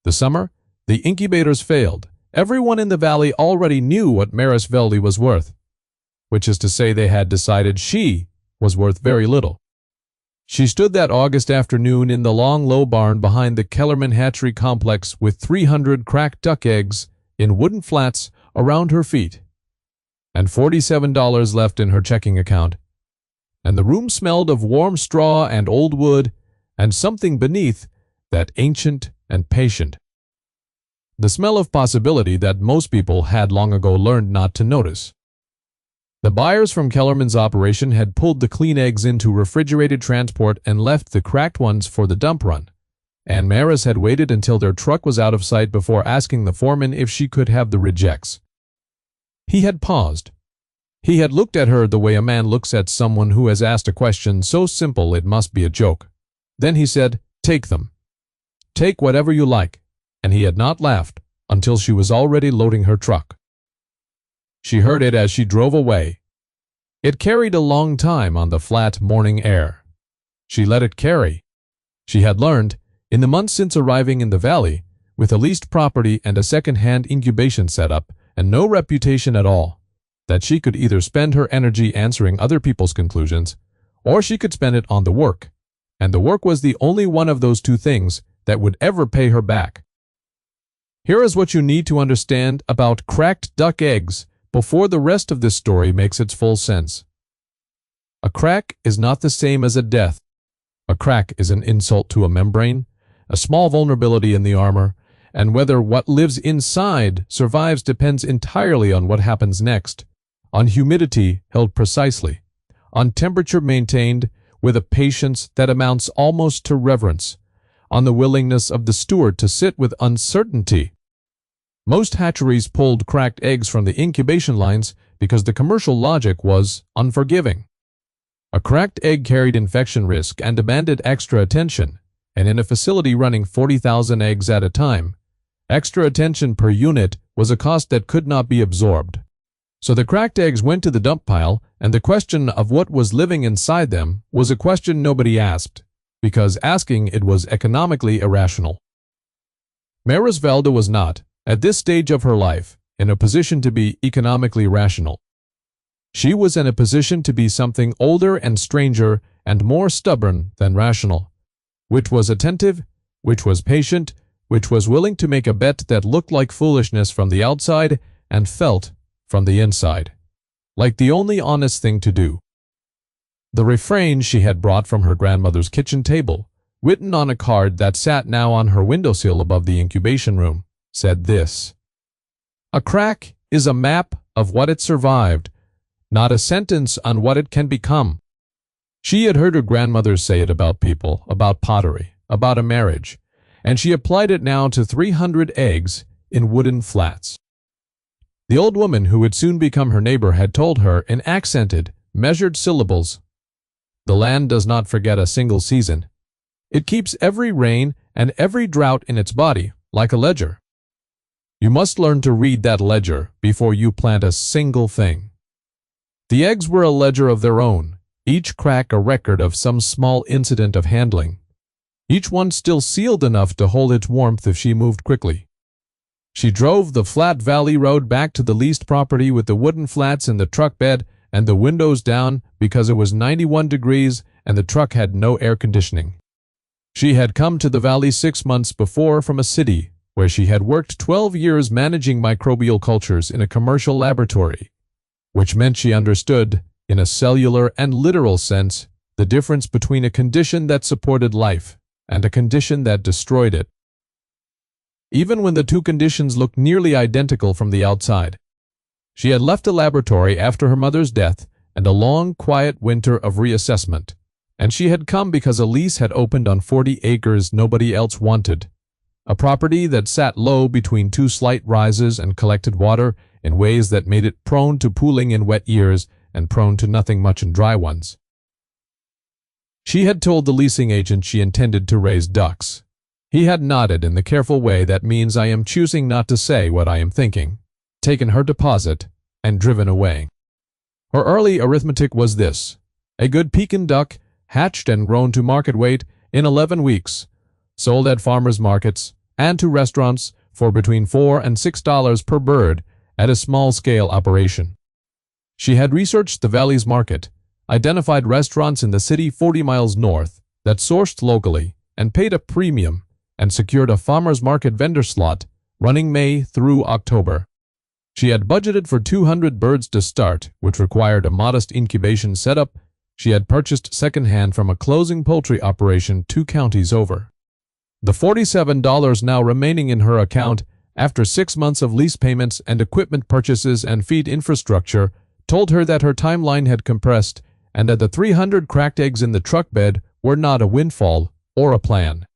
The summer, the incubators failed. Everyone in the valley already knew what Maris Veldy was worth, which is to say they had decided she was worth very little. She stood that August afternoon in the long, low barn behind the Kellerman hatchery complex with 300 cracked duck eggs in wooden flats around her feet, and $47 left in her checking account. And the room smelled of warm straw and old wood and something beneath that ancient and patient. The smell of possibility that most people had long ago learned not to notice. The buyers from Kellerman's operation had pulled the clean eggs into refrigerated transport and left the cracked ones for the dump run, and Maris had waited until their truck was out of sight before asking the foreman if she could have the rejects. He had paused. He had looked at her the way a man looks at someone who has asked a question so simple it must be a joke. Then he said, "Take them. Take whatever you like," and he had not laughed until she was already loading her truck. She heard it as she drove away. It carried a long time on the flat morning air. She let it carry. She had learned, in the months since arriving in the valley, with a leased property and a second-hand incubation setup and no reputation at all, that she could either spend her energy answering other people's conclusions, or she could spend it on the work, and the work was the only one of those two things that would ever pay her back. Here is what you need to understand about cracked duck eggs before the rest of this story makes its full sense. A crack is not the same as a death. A crack is an insult to a membrane, a small vulnerability in the armor, and whether what lives inside survives depends entirely on what happens next, on humidity held precisely, on temperature maintained with a patience that amounts almost to reverence, on the willingness of the steward to sit with uncertainty. Most hatcheries pulled cracked eggs from the incubation lines because the commercial logic was unforgiving. A cracked egg carried infection risk and demanded extra attention, and in a facility running 40,000 eggs at a time, extra attention per unit was a cost that could not be absorbed. So the cracked eggs went to the dump pile, and the question of what was living inside them was a question nobody asked, because asking it was economically irrational. Maris Veldy was not, at this stage of her life, in a position to be economically rational. She was in a position to be something older and stranger and more stubborn than rational, which was attentive, which was patient, which was willing to make a bet that looked like foolishness from the outside and felt from the inside, like the only honest thing to do. The refrain she had brought from her grandmother's kitchen table, written on a card that sat now on her windowsill above the incubation room, said this: "A crack is a map of what it survived, not a sentence on what it can become." She had heard her grandmother say it about people, about pottery, about a marriage, and she applied it now to 300 eggs in wooden flats. The old woman who would soon become her neighbor had told her in accented, measured syllables, "The land does not forget a single season. It keeps every rain and every drought in its body, like a ledger. You must learn to read that ledger before you plant a single thing." The eggs were a ledger of their own, each crack a record of some small incident of handling, each one still sealed enough to hold its warmth if she moved quickly. She drove the flat valley road back to the leased property with the wooden flats in the truck bed and the windows down because it was 91 degrees and the truck had no air conditioning. She had come to the valley 6 months before from a city where she had worked 12 years managing microbial cultures in a commercial laboratory, which meant she understood, in a cellular and literal sense, the difference between a condition that supported life and a condition that destroyed it, even when the two conditions looked nearly identical from the outside. She had left the laboratory after her mother's death and a long, quiet winter of reassessment, and she had come because a lease had opened on 40 acres nobody else wanted, a property that sat low between two slight rises and collected water in ways that made it prone to pooling in wet years and prone to nothing much in dry ones. She had told the leasing agent she intended to raise ducks. He had nodded in the careful way that means I am choosing not to say what I am thinking, taken her deposit, and driven away. Her early arithmetic was this: a good Pekin duck, hatched and grown to market weight in 11 weeks, sold at farmers' markets, and to restaurants for between $4 and $6 per bird at a small-scale operation. She had researched the valley's market, identified restaurants in the city 40 miles north that sourced locally and paid a premium, and secured a farmer's market vendor slot running May through October. She had budgeted for 200 birds to start, which required a modest incubation setup. She had purchased secondhand from a closing poultry operation 2 counties over. The $47 now remaining in her account after 6 months of lease payments and equipment purchases and feed infrastructure told her that her timeline had compressed and that the 300 cracked eggs in the truck bed were not a windfall or a plan.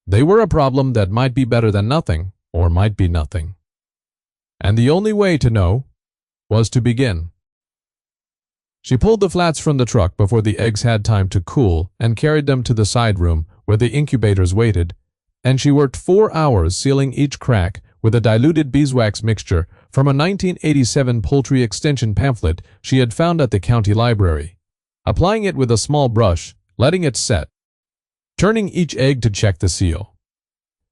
They were a problem that might be better than nothing, or might be nothing. And the only way to know was to begin. She pulled the flats from the truck before the eggs had time to cool and carried them to the side room where the incubators waited, and she worked 4 hours sealing each crack with a diluted beeswax mixture from a 1987 poultry extension pamphlet she had found at the county library, applying it with a small brush, letting it set, turning each egg to check the seal.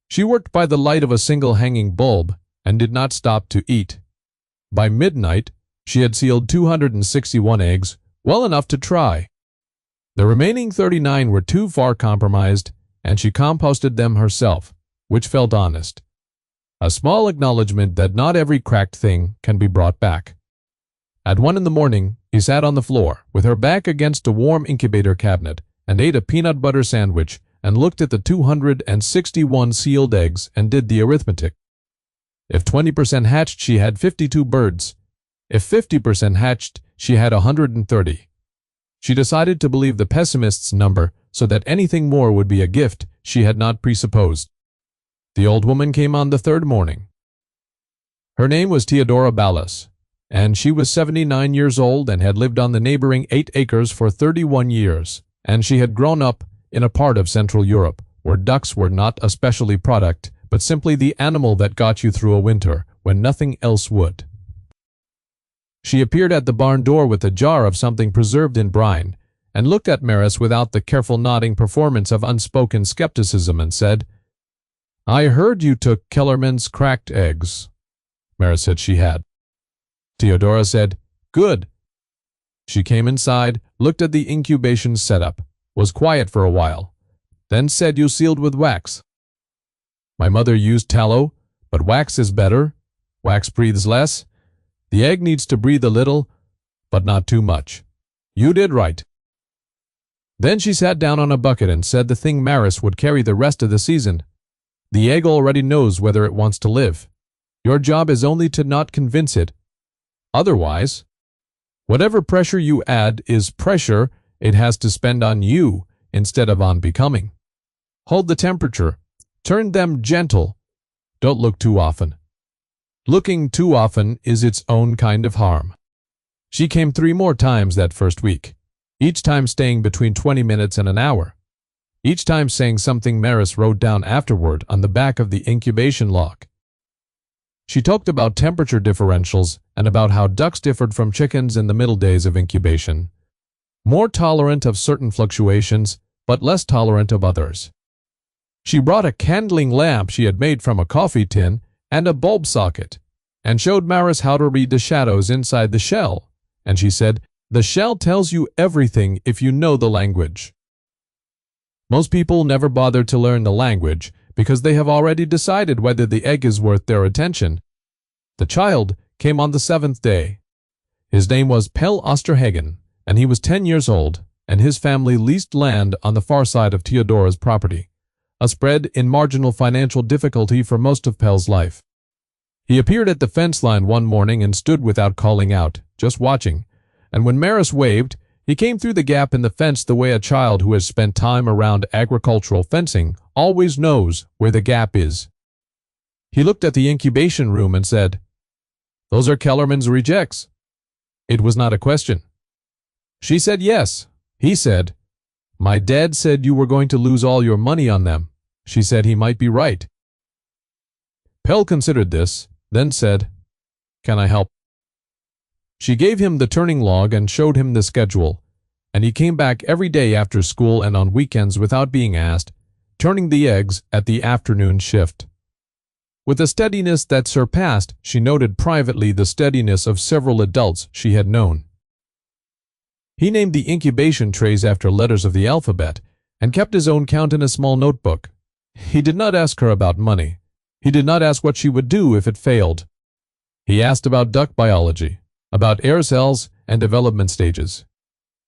She worked by the light of a single hanging bulb and did not stop to eat. By midnight, she had sealed 261 eggs, well enough to try. The remaining 39 were too far compromised, and she composted them herself, which felt honest. A small acknowledgement that not every cracked thing can be brought back. At 1 in the morning, he sat on the floor, with her back against a warm incubator cabinet, and ate a peanut butter sandwich, and looked at the 261 sealed eggs and did the arithmetic. If 20% hatched, she had 52 birds. If 50% hatched, she had 130. She decided to believe the pessimist's number so that anything more would be a gift she had not presupposed. The old woman came on the 3rd morning. Her name was Theodora Ballas, and she was 79 years old and had lived on the neighboring 8 acres for 31 years, and she had grown up in a part of Central Europe where ducks were not a specialty product, but simply the animal that got you through a winter when nothing else would. She appeared at the barn door with a jar of something preserved in brine, and looked at Maris without the careful nodding performance of unspoken skepticism and said, "I heard you took Kellerman's cracked eggs." Maris said she had. Theodora said, "Good." She came inside, looked at the incubation setup, was quiet for a while, then said, "You sealed with wax." "My mother used tallow, but wax is better. Wax breathes less. The egg needs to breathe a little, but not too much. You did right." Then she sat down on a bucket and said the thing Maris would carry the rest of the season. "The egg already knows whether it wants to live. Your job is only to not convince it. Otherwise, whatever pressure you add is pressure it has to spend on you instead of on becoming. Hold the temperature. Turn them gentle. Don't look too often. Looking too often is its own kind of harm." She came 3 more times that first week, each time staying between 20 minutes and an hour, each time saying something Maris wrote down afterward on the back of the incubation log. She talked about temperature differentials and about how ducks differed from chickens in the middle days of incubation, more tolerant of certain fluctuations, but less tolerant of others. She brought a candling lamp she had made from a coffee tin and a bulb socket, and showed Maris how to read the shadows inside the shell, and she said, "The shell tells you everything if you know the language." Most people never bother to learn the language because they have already decided whether the egg is worth their attention. The child came on the 7th day. His name was Pell Osterhagen, and he was 10 years old, and his family leased land on the far side of Theodora's property, a spread in marginal financial difficulty for most of Pell's life. He appeared at the fence line one morning and stood without calling out, just watching, and when Maris waved, he came through the gap in the fence the way a child who has spent time around agricultural fencing always knows where the gap is. He looked at the incubation room and said, "Those are Kellerman's rejects." It was not a question. She said yes. He said, "My dad said you were going to lose all your money on them." She said he might be right. Pell considered this, then said, "Can I help?" She gave him the turning log and showed him the schedule, and he came back every day after school and on weekends without being asked, turning the eggs at the afternoon shift. With a steadiness that surpassed, she noted privately the steadiness of several adults she had known. He named the incubation trays after letters of the alphabet and kept his own count in a small notebook. He did not ask her about money. He did not ask what she would do if it failed. He asked about duck biology, about air cells and development stages.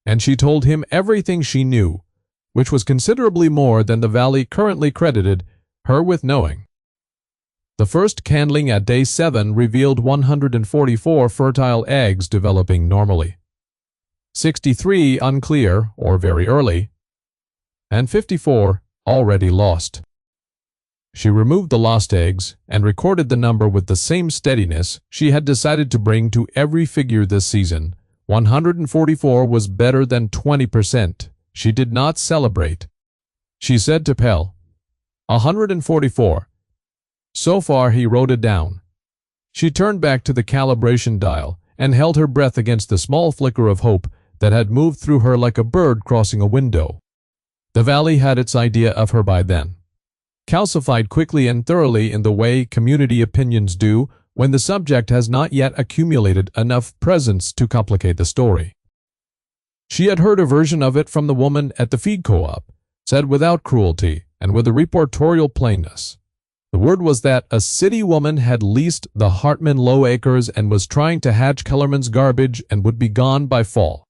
And she told him everything she knew, which was considerably more than the Valley currently credited her with knowing. The first candling at day 7 revealed 144 fertile eggs developing normally, 63 unclear or very early, and 54 already lost. She removed the lost eggs and recorded the number with the same steadiness she had decided to bring to every figure this season. 144 was better than 20%. She did not celebrate. She said to Pell, 144. So far he wrote it down. She turned back to the calibration dial and held her breath against the small flicker of hope that had moved through her like a bird crossing a window. The Valley had its idea of her by then, calcified quickly and thoroughly in the way community opinions do when the subject has not yet accumulated enough presence to complicate the story. She had heard a version of it from the woman at the feed co-op, said without cruelty and with a reportorial plainness. The word was that a city woman had leased the Hartman Low Acres and was trying to hatch Kellerman's garbage and would be gone by fall.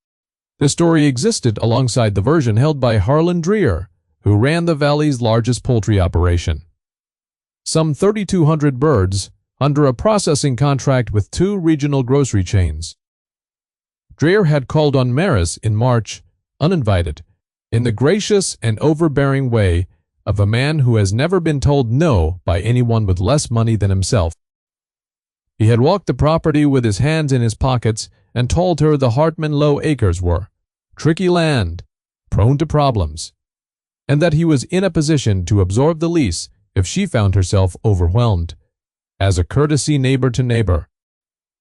This story existed alongside the version held by Harlan Dreer, who ran the Valley's largest poultry operation. Some 3,200 birds under a processing contract with 2 regional grocery chains. Dreer had called on Maris in March, uninvited, in the gracious and overbearing way of a man who has never been told no by anyone with less money than himself. He had walked the property with his hands in his pockets and told her the Hartman Low Acres were tricky land, prone to problems, and that he was in a position to absorb the lease if she found herself overwhelmed, as a courtesy neighbor to neighbor.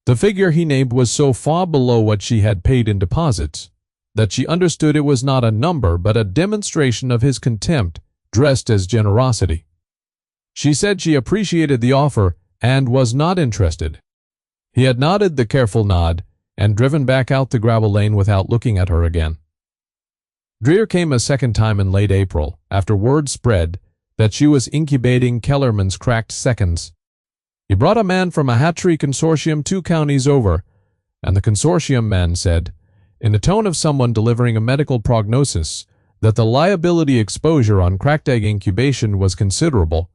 The figure he named was so far below what she had paid in deposits that she understood it was not a number but a demonstration of his contempt dressed as generosity. She said she appreciated the offer and was not interested. He had nodded the careful nod and driven back out the gravel lane without looking at her again. Dreer came a second time in late April, after word spread that she was incubating Kellerman's cracked seconds. He brought a man from a hatchery consortium 2 counties over, and the consortium man said, in the tone of someone delivering a medical prognosis, that the liability exposure on cracked egg incubation was considerable,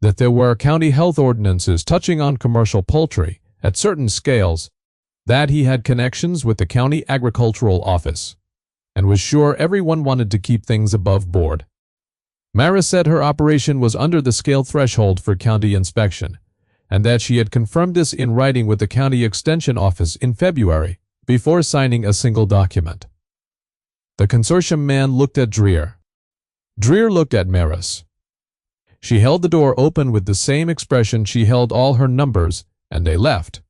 that there were county health ordinances touching on commercial poultry at certain scales, that he had connections with the county agricultural office, and was sure everyone wanted to keep things above board. Maris said her operation was under the scale threshold for county inspection, and that she had confirmed this in writing with the county extension office in February, before signing a single document. The consortium man looked at Dreer. Dreer looked at Maris. She held the door open with the same expression she held all her numbers, and they left.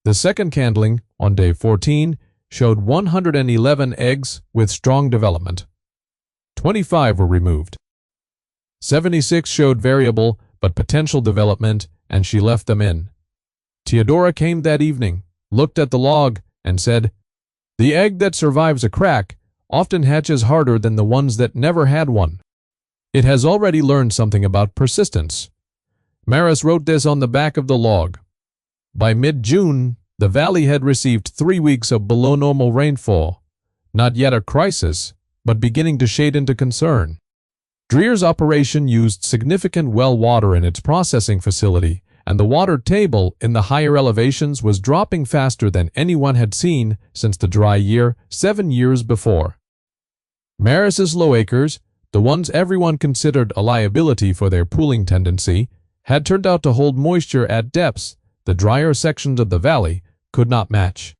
The second candling, on day 14, showed 111 eggs with strong development. 25 were removed. 76 showed variable but potential development, and she left them in. Theodora came that evening, looked at the log, and said, "The egg that survives a crack often hatches harder than the ones that never had one. It has already learned something about persistence." Maris wrote this on the back of the log. By mid-June, the Valley had received 3 weeks of below-normal rainfall, not yet a crisis, but beginning to shade into concern. Dreer's operation used significant well water in its processing facility, and the water table in the higher elevations was dropping faster than anyone had seen since the dry year 7 years before. Maris's low acres, the ones everyone considered a liability for their pooling tendency, had turned out to hold moisture at depths the drier sections of the Valley could not match.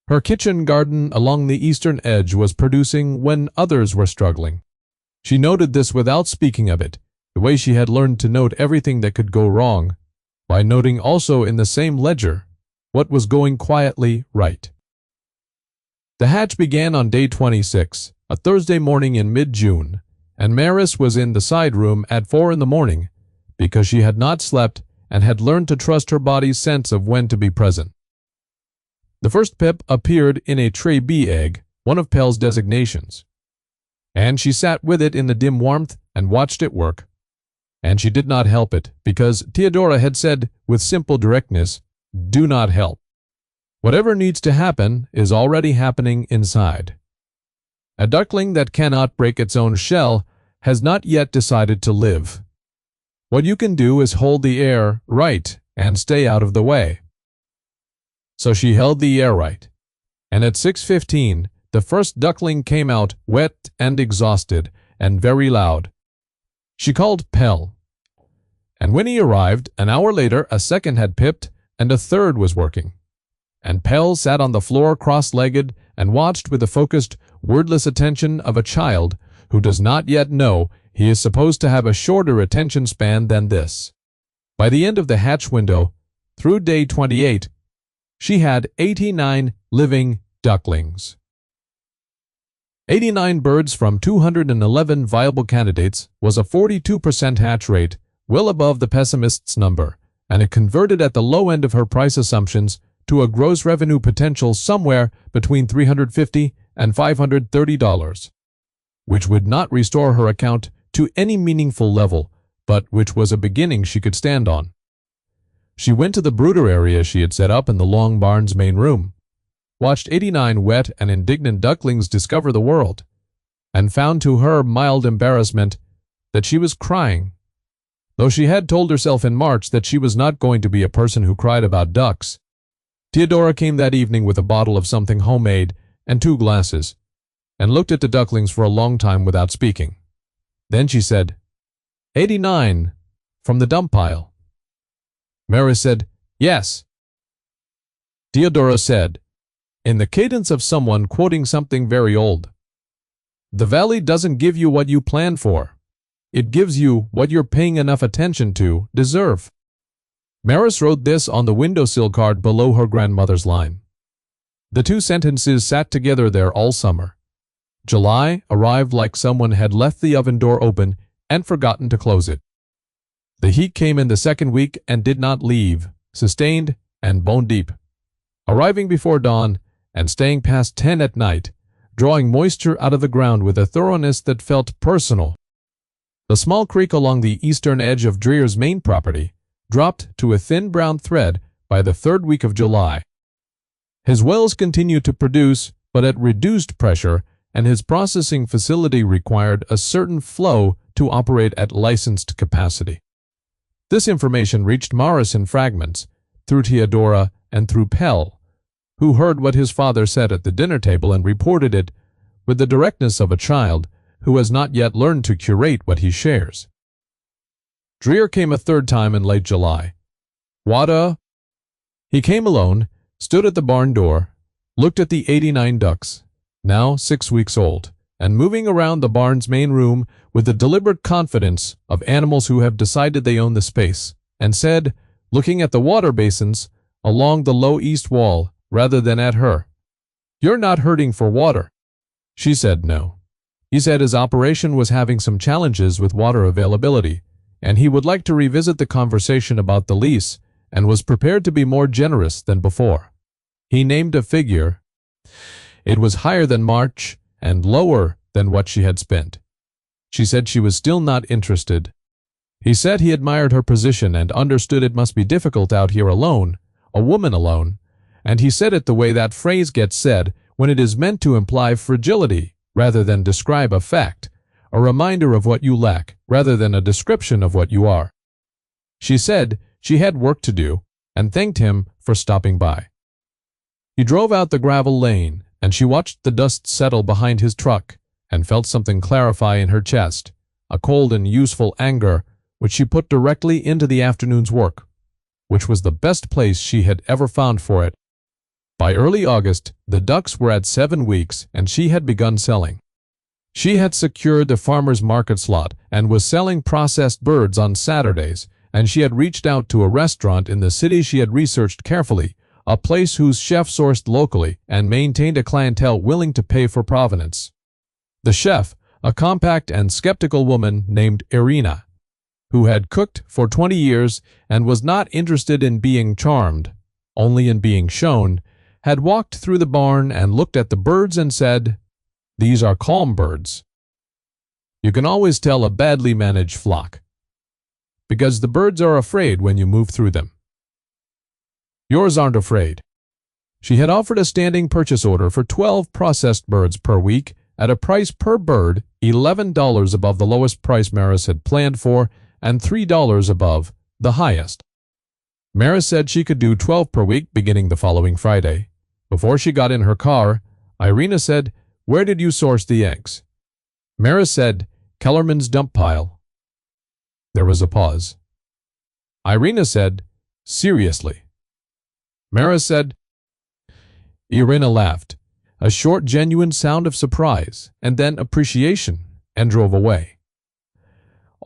Her kitchen garden along the eastern edge was producing when others were struggling. She noted this without speaking of it, the way she had learned to note everything that could go wrong, by noting also in the same ledger what was going quietly right. The hatch began on day 26, a Thursday morning in mid-June, and Maris was in the side room at 4 in the morning because she had not slept and had learned to trust her body's sense of when to be present. The first pip appeared in a tray bee egg, one of Pell's designations, and she sat with it in the dim warmth and watched it work. And she did not help it, because Theodora had said with simple directness, "Do not help. Whatever needs to happen is already happening inside." A duckling that cannot break its own shell has not yet decided to live. What you can do is hold the air right and stay out of the way. So she held the air right, and at 6:15 the first duckling came out wet and exhausted and very loud. She called Pell, and when he arrived, an hour later a second had pipped and a third was working. And Pell sat on the floor cross-legged and watched with the focused, wordless attention of a child who does not yet know he is supposed to have a shorter attention span than this. By the end of the hatch window, through day 28, she had 89 living ducklings. 89 birds from 211 viable candidates was a 42% hatch rate, well above the pessimist's number, and it converted at the low end of her price assumptions to a gross revenue potential somewhere between $350 and $530, which would not restore her account to any meaningful level, but which was a beginning she could stand on. She went to the brooder area she had set up in the long barn's main room, watched 89 wet and indignant ducklings discover the world, and found to her mild embarrassment that she was crying, though she had told herself in March that she was not going to be a person who cried about ducks. Theodora came that evening with a bottle of something homemade and 2 glasses, and looked at the ducklings for a long time without speaking. Then she said, 89, from the dump pile. Maris said, yes. Theodora said, in the cadence of someone quoting something very old, the valley doesn't give you what you planned for. It gives you what you're paying enough attention to deserve. Maris wrote this on the windowsill card below her grandmother's line. The 2 sentences sat together there all summer. July arrived like someone had left the oven door open and forgotten to close it. The heat came in the second week and did not leave, sustained and bone deep, arriving before dawn and staying past 10 at night, drawing moisture out of the ground with a thoroughness that felt personal. The small creek along the eastern edge of Dreer's main property dropped to a thin brown thread by the 3rd week of July. His wells continued to produce, but at reduced pressure, and his processing facility required a certain flow to operate at licensed capacity. This information reached Maris in fragments, through Theodora and through Pell, who heard what his father said at the dinner table and reported it with the directness of a child who has not yet learned to curate what he shares. Dreer came a 3rd time in late July. Wada. He came alone, stood at the barn door, looked at the 89 ducks, now 6 weeks old, and moving around the barn's main room with the deliberate confidence of animals who have decided they own the space, and said, looking at the water basins along the low east wall rather than at her, "You're not hurting for water." She said no. He said his operation was having some challenges with water availability, and he would like to revisit the conversation about the lease and was prepared to be more generous than before. He named a figure. It was higher than March and lower than what she had spent. She said she was still not interested. He said he admired her position and understood it must be difficult out here alone, a woman alone, and he said it the way that phrase gets said when it is meant to imply fragility rather than describe a fact, a reminder of what you lack rather than a description of what you are. She said she had work to do and thanked him for stopping by. He drove out the gravel lane, and she watched the dust settle behind his truck and felt something clarify in her chest, a cold and useful anger which she put directly into the afternoon's work, which was the best place she had ever found for it. By early August, the ducks were at 7 weeks, and she had begun selling. She had secured the farmer's market slot and was selling processed birds on Saturdays, and she had reached out to a restaurant in the city she had researched carefully, a place whose chef sourced locally and maintained a clientele willing to pay for provenance. The chef, a compact and skeptical woman named Irina. who had cooked for 20 years and was not interested in being charmed, only in being shown, had walked through the barn and looked at the birds and said, "These are calm birds." You can always tell a badly managed flock, because the birds are afraid when you move through them. Yours aren't afraid. She had offered a standing purchase order for 12 processed birds per week at a price per bird $11 above the lowest price Maris had planned for and $3 above the highest. Maris said she could do 12 per week beginning the following Friday. Before she got in her car, Irina said, "Where did you source the eggs?" Maris said, "Kellerman's dump pile." There was a pause. Irina said, "Seriously?" Maris said, Irina laughed, a short, genuine sound of surprise, and then appreciation, and drove away.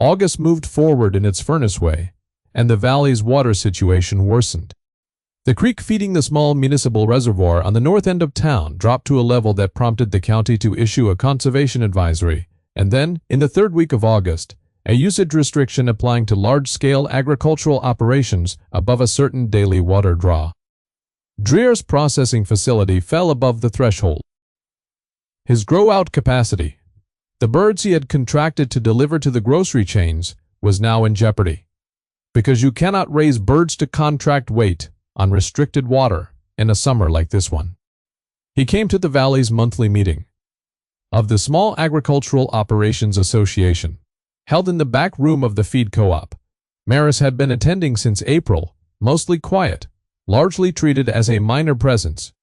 August moved forward in its furnace way, and the valley's water situation worsened. The creek feeding the small municipal reservoir on the north end of town dropped to a level that prompted the county to issue a conservation advisory, and then, in the third week of August, a usage restriction applying to large-scale agricultural operations above a certain daily water draw. Dreer's processing facility fell above the threshold. His grow-out capacity, the birds he had contracted to deliver to the grocery chains, was now in jeopardy. Because you cannot raise birds to contract weight on restricted water in a summer like this one. He came to the Valley's monthly meeting of the Small Agricultural Operations Association, held in the back room of the feed co-op. Maris had been attending since April, mostly quiet, largely treated as a minor presence.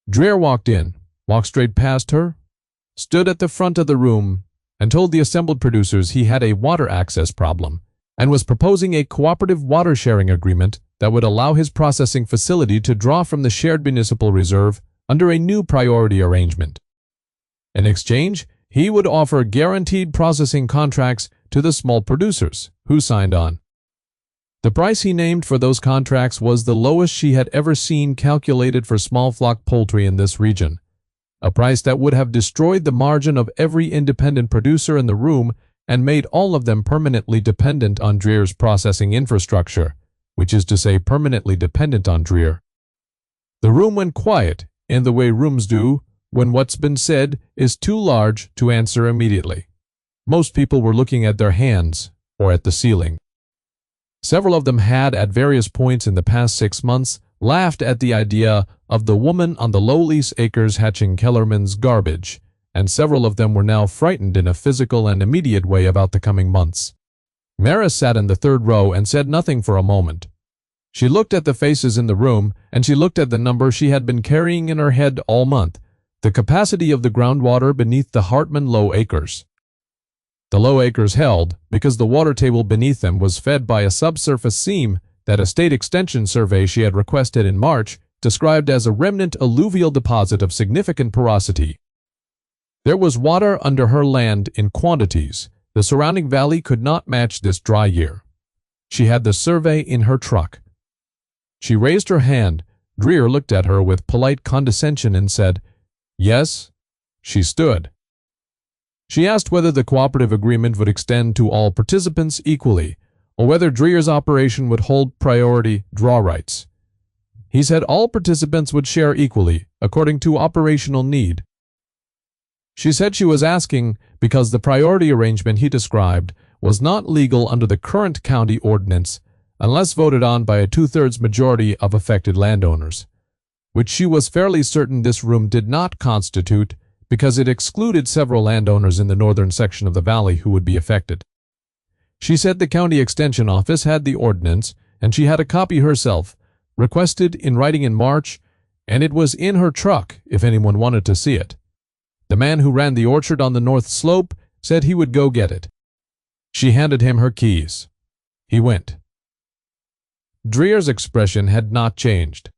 Dreer walked in, walked straight past her, stood at the front of the room, and told the assembled producers he had a water access problem and was proposing a cooperative water-sharing agreement that would allow his processing facility to draw from the shared municipal reserve under a new priority arrangement. In exchange, he would offer guaranteed processing contracts to the small producers, who signed on. The price he named for those contracts was the lowest she had ever seen calculated for small flock poultry in this region, a price that would have destroyed the margin of every independent producer in the room and made all of them permanently dependent on Dreer's processing infrastructure, which is to say permanently dependent on Dreer. The room went quiet, in the way rooms do when what's been said is too large to answer immediately. Most people were looking at their hands or at the ceiling. Several of them had, at various points in the past 6 months, laughed at the idea of the woman on the low lease acres hatching Kellerman's garbage, and several of them were now frightened in a physical and immediate way about the coming months. Maris sat in the third row and said nothing for a moment. She looked at the faces in the room, and she looked at the number she had been carrying in her head all month, the capacity of the groundwater beneath the Hartman low acres. The low acres held because the water table beneath them was fed by a subsurface seam that a state extension survey she had requested in March described as a remnant alluvial deposit of significant porosity. There was water under her land in quantities the surrounding valley could not match this dry year. She had the survey in her truck. She raised her hand. Dreer looked at her with polite condescension and said, "Yes." She stood. She asked whether the cooperative agreement would extend to all participants equally, or whether Dreer's operation would hold priority draw rights. He said all participants would share equally, according to operational need. She said she was asking because the priority arrangement he described was not legal under the current county ordinance unless voted on by a 2/3 majority of affected landowners, which she was fairly certain this room did not constitute because it excluded several landowners in the northern section of the valley who would be affected. She said the county extension office had the ordinance, and she had a copy herself, requested in writing in March, and it was in her truck if anyone wanted to see it. The man who ran the orchard on the north slope said he would go get it. She handed him her keys. He went. Dreer's expression had not changed.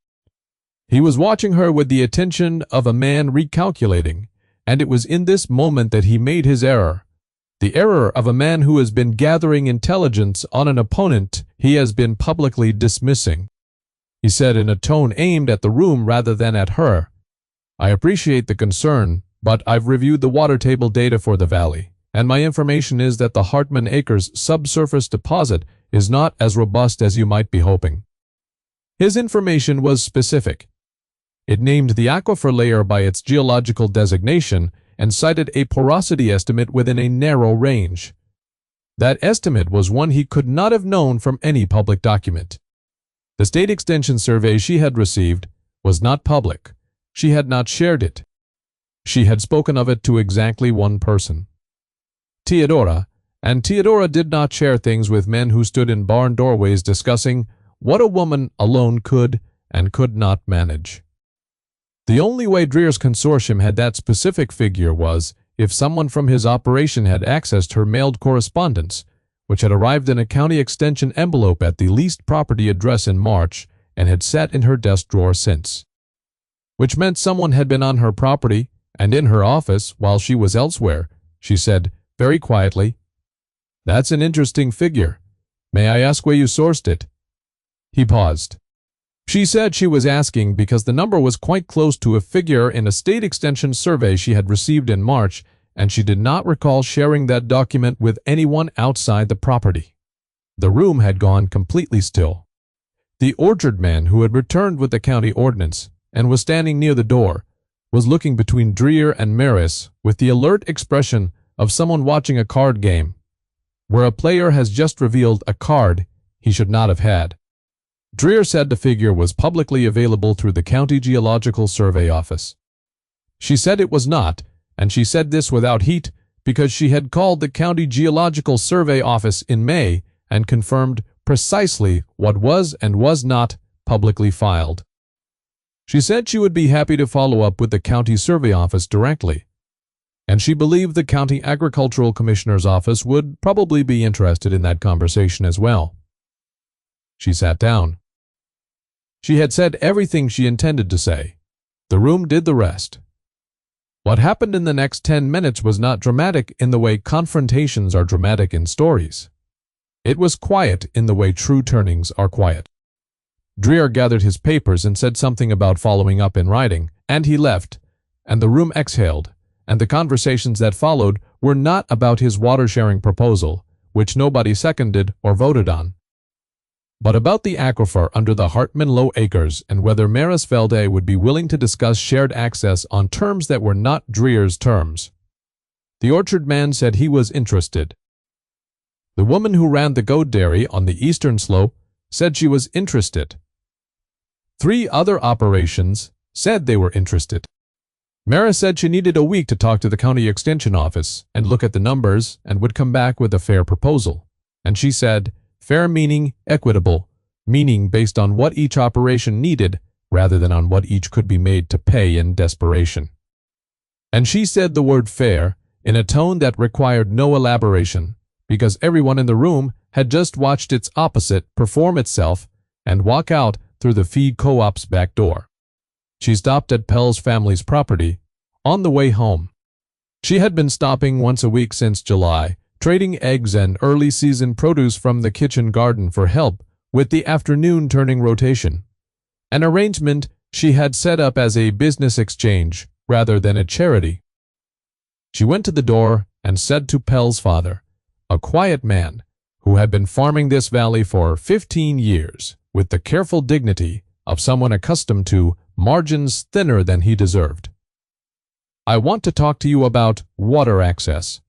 He was watching her with the attention of a man recalculating, and it was in this moment that he made his error. The error of a man who has been gathering intelligence on an opponent he has been publicly dismissing. He said in a tone aimed at the room rather than at her, "I appreciate the concern, but I've reviewed the water table data for the valley, and my information is that the Hartman Acres subsurface deposit is not as robust as you might be hoping. His information was specific. It named the aquifer layer by its geological designation and cited a porosity estimate within a narrow range. That estimate was one he could not have known from any public document. The state extension survey she had received was not public. She had not shared it. She had spoken of it to exactly one person, Theodora, and Theodora did not share things with men who stood in barn doorways discussing what a woman alone could and could not manage. The only way Dreer's consortium had that specific figure was if someone from his operation had accessed her mailed correspondence, which had arrived in a county extension envelope at the leased property address in March and had sat in her desk drawer since. Which meant someone had been on her property and in her office while she was elsewhere. She said, very quietly, "That's an interesting figure. May I ask where you sourced it?" He paused. She said she was asking because the number was quite close to a figure in a state extension survey she had received in March, and she did not recall sharing that document with anyone outside the property. The room had gone completely still. The orchard man who had returned with the county ordinance and was standing near the door was looking between Dreer and Maris with the alert expression of someone watching a card game, where a player has just revealed a card he should not have had. Dreer said the figure was publicly available through the County Geological Survey Office. She said it was not, and she said this without heat because she had called the County Geological Survey Office in May and confirmed precisely what was and was not publicly filed. She said she would be happy to follow up with the County Survey Office directly, and she believed the County Agricultural Commissioner's Office would probably be interested in that conversation as well. She sat down. She had said everything she intended to say. The room did the rest. What happened in the next 10 minutes was not dramatic in the way confrontations are dramatic in stories. It was quiet in the way true turnings are quiet. Dreer gathered his papers and said something about following up in writing, and he left, and the room exhaled, and the conversations that followed were not about his water-sharing proposal, which nobody seconded or voted on, but about the aquifer under the Hartman Low Acres and whether Marisvelde would be willing to discuss shared access on terms that were not Dreer's terms. The orchard man said he was interested. The woman who ran the goat dairy on the eastern slope said she was interested. 3 other operations said they were interested. Maris said she needed a week to talk to the county extension office and look at the numbers and would come back with a fair proposal. And she said, fair meaning equitable, meaning based on what each operation needed rather than on what each could be made to pay in desperation. And she said the word fair in a tone that required no elaboration because everyone in the room had just watched its opposite perform itself and walk out through the feed co-op's back door. She stopped at Pell's family's property on the way home. She had been stopping once a week since July, trading eggs and early-season produce from the kitchen garden for help with the afternoon turning rotation, an arrangement she had set up as a business exchange rather than a charity. She went to the door and said to Pell's father, a quiet man who had been farming this valley for 15 years with the careful dignity of someone accustomed to margins thinner than he deserved, I want to talk to you about water access.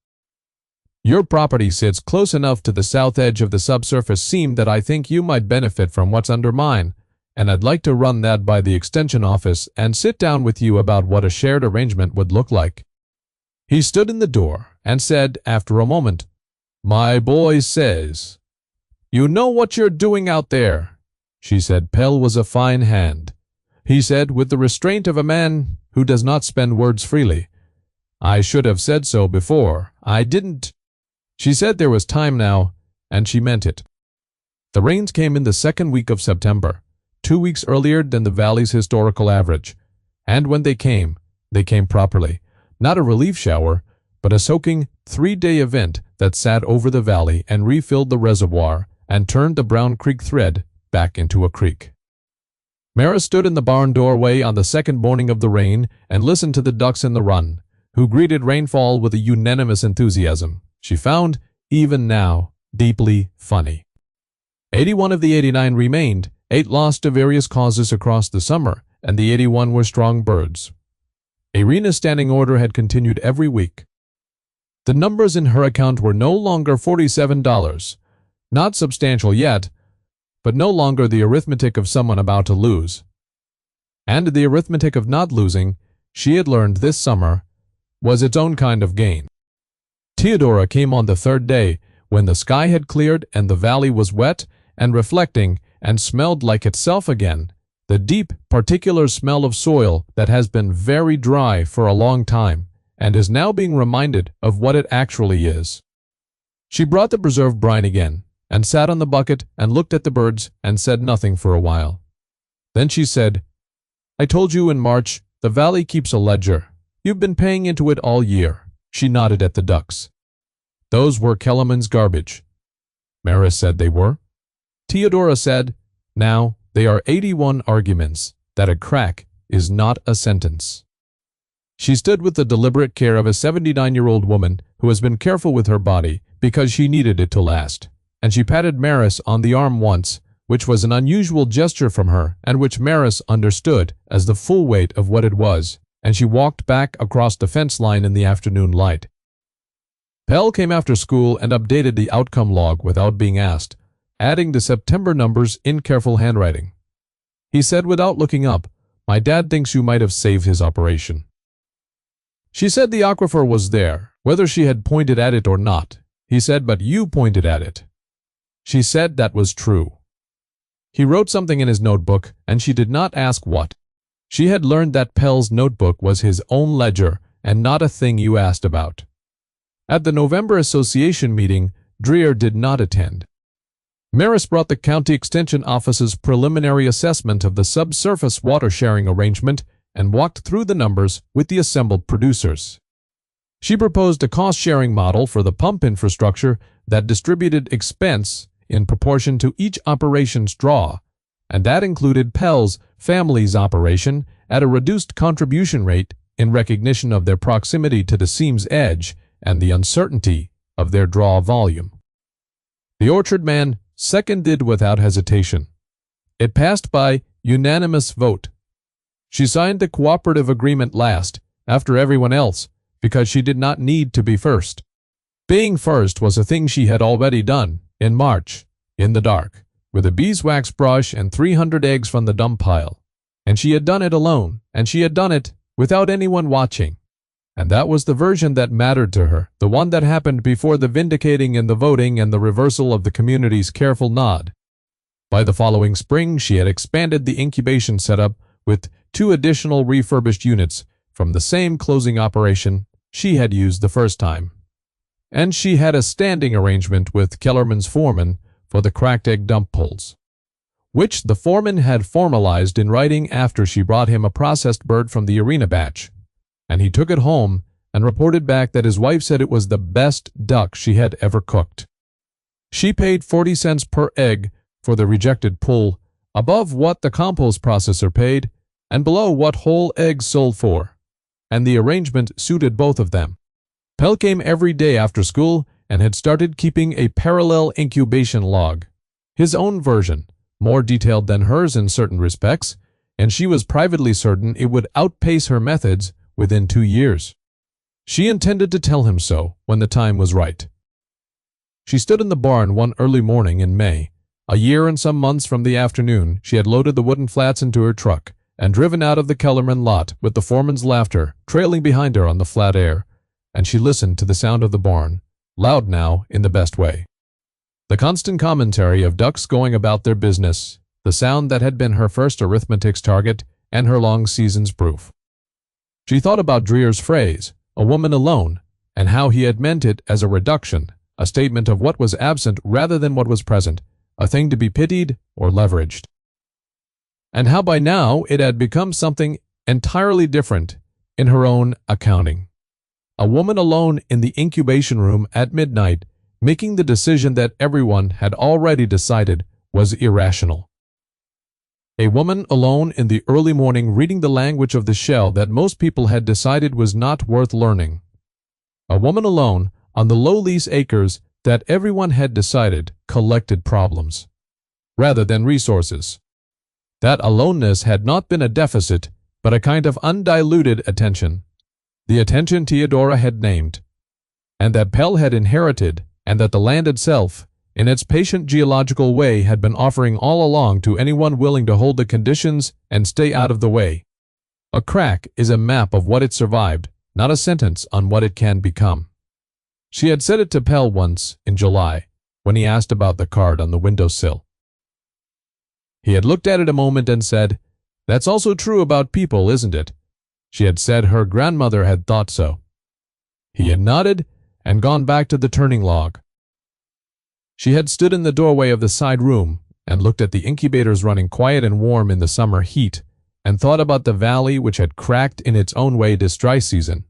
Your property sits close enough to the south edge of the subsurface seam that I think you might benefit from what's under mine, and I'd like to run that by the extension office and sit down with you about what a shared arrangement would look like. He stood in the door and said after a moment, My boy says, You know what you're doing out there. She said Pell was a fine hand. He said with the restraint of a man who does not spend words freely, I should have said so before. I didn't. She said there was time now, and she meant it. The rains came in the second week of September, 2 weeks earlier than the valley's historical average, and when they came properly. Not a relief shower, but a soaking 3-day event that sat over the valley and refilled the reservoir and turned the Brown Creek thread back into a creek. Mara stood in the barn doorway on the second morning of the rain and listened to the ducks in the run, who greeted rainfall with a unanimous enthusiasm she found, even now, deeply funny. 81 of the 89 remained, 8 lost to various causes across the summer, and the 81 were strong birds. Irina's standing order had continued every week. The numbers in her account were no longer $47, not substantial yet, but no longer the arithmetic of someone about to lose. And the arithmetic of not losing, she had learned this summer, was its own kind of gain. Theodora came on the third day, when the sky had cleared and the valley was wet and reflecting and smelled like itself again, the deep, particular smell of soil that has been very dry for a long time and is now being reminded of what it actually is. She brought the preserved brine again, and sat on the bucket and looked at the birds and said nothing for a while. Then she said, "I told you in March the valley keeps a ledger. You've been paying into it all year." She nodded at the ducks. "Those were Kellerman's garbage." Maris said they were. Theodora said, "Now, they are 81 arguments that a crack is not a sentence." She stood with the deliberate care of a 79-year-old woman who has been careful with her body because she needed it to last, and she patted Maris on the arm once, which was an unusual gesture from her and which Maris understood as the full weight of what it was, and she walked back across the fence line in the afternoon light. Pell came after school and updated the outcome log without being asked, adding the September numbers in careful handwriting. He said without looking up, "My dad thinks you might have saved his operation." She said the aquifer was there, whether she had pointed at it or not. He said, "But you pointed at it." She said that was true. He wrote something in his notebook, and she did not ask what. She had learned that Pell's notebook was his own ledger and not a thing you asked about. At the November Association meeting, Dreer did not attend. Maris brought the County Extension Office's preliminary assessment of the subsurface water sharing arrangement and walked through the numbers with the assembled producers. She proposed a cost-sharing model for the pump infrastructure that distributed expense in proportion to each operation's draw, and that included Pell's family's operation at a reduced contribution rate in recognition of their proximity to the seam's edge and the uncertainty of their draw volume. The orchard man seconded without hesitation. It passed by unanimous vote. She signed the cooperative agreement last, after everyone else, because she did not need to be first. Being first was a thing she had already done, in March, in the dark, with a beeswax brush and 300 eggs from the dump pile. And she had done it alone, and she had done it without anyone watching. And that was the version that mattered to her, the one that happened before the vindicating and the voting and the reversal of the community's careful nod. By the following spring, she had expanded the incubation setup with 2 additional refurbished units from the same closing operation she had used the first time. And she had a standing arrangement with Kellerman's foreman for the cracked egg dump pulls, which the foreman had formalized in writing after she brought him a processed bird from the Irina batch. And he took it home and reported back that his wife said it was the best duck she had ever cooked. She paid 40 cents per egg for the rejected pull, above what the compost processor paid, and below what whole eggs sold for, and the arrangement suited both of them. Pell came every day after school and had started keeping a parallel incubation log, his own version, more detailed than hers in certain respects, and she was privately certain it would outpace her methods within 2 years. She intended to tell him so when the time was right. She stood in the barn one early morning in May. A year and some months from the afternoon, she had loaded the wooden flats into her truck and driven out of the Kellerman lot with the foreman's laughter trailing behind her on the flat air, and she listened to the sound of the barn, loud now in the best way. The constant commentary of ducks going about their business, the sound that had been her first arithmetic's target and her long season's proof. She thought about Dreer's phrase, "a woman alone," and how he had meant it as a reduction, a statement of what was absent rather than what was present, a thing to be pitied or leveraged. And how by now it had become something entirely different in her own accounting. A woman alone in the incubation room at midnight, making the decision that everyone had already decided was irrational. A woman alone in the early morning reading the language of the shell that most people had decided was not worth learning. A woman alone on the low-lease acres that everyone had decided collected problems, rather than resources. That aloneness had not been a deficit, but a kind of undiluted attention. The attention Theodora had named, and that Pell had inherited, and that the land itself, in its patient geological way, had been offering all along to anyone willing to hold the conditions and stay out of the way. A crack is a map of what it survived, not a sentence on what it can become. She had said it to Pell once, in July, when he asked about the card on the windowsill. He had looked at it a moment and said, "That's also true about people, isn't it?" She had said her grandmother had thought so. He had nodded and gone back to the turning log. She had stood in the doorway of the side room and looked at the incubators running quiet and warm in the summer heat, and thought about the valley which had cracked in its own way this dry season.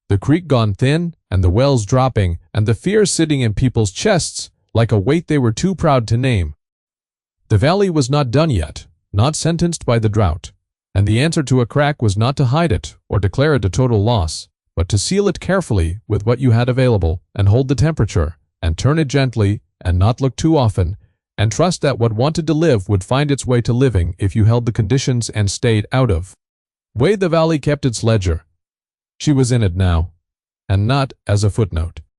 The creek gone thin, and the wells dropping, and the fear sitting in people's chests like a weight they were too proud to name. The valley was not done yet, not sentenced by the drought, and the answer to a crack was not to hide it or declare it a total loss, but to seal it carefully with what you had available, and hold the temperature, and turn it gently, and not look too often, and trust that what wanted to live would find its way to living if you held the conditions and stayed out of. Way the valley kept its ledger. She was in it now, and not as a footnote.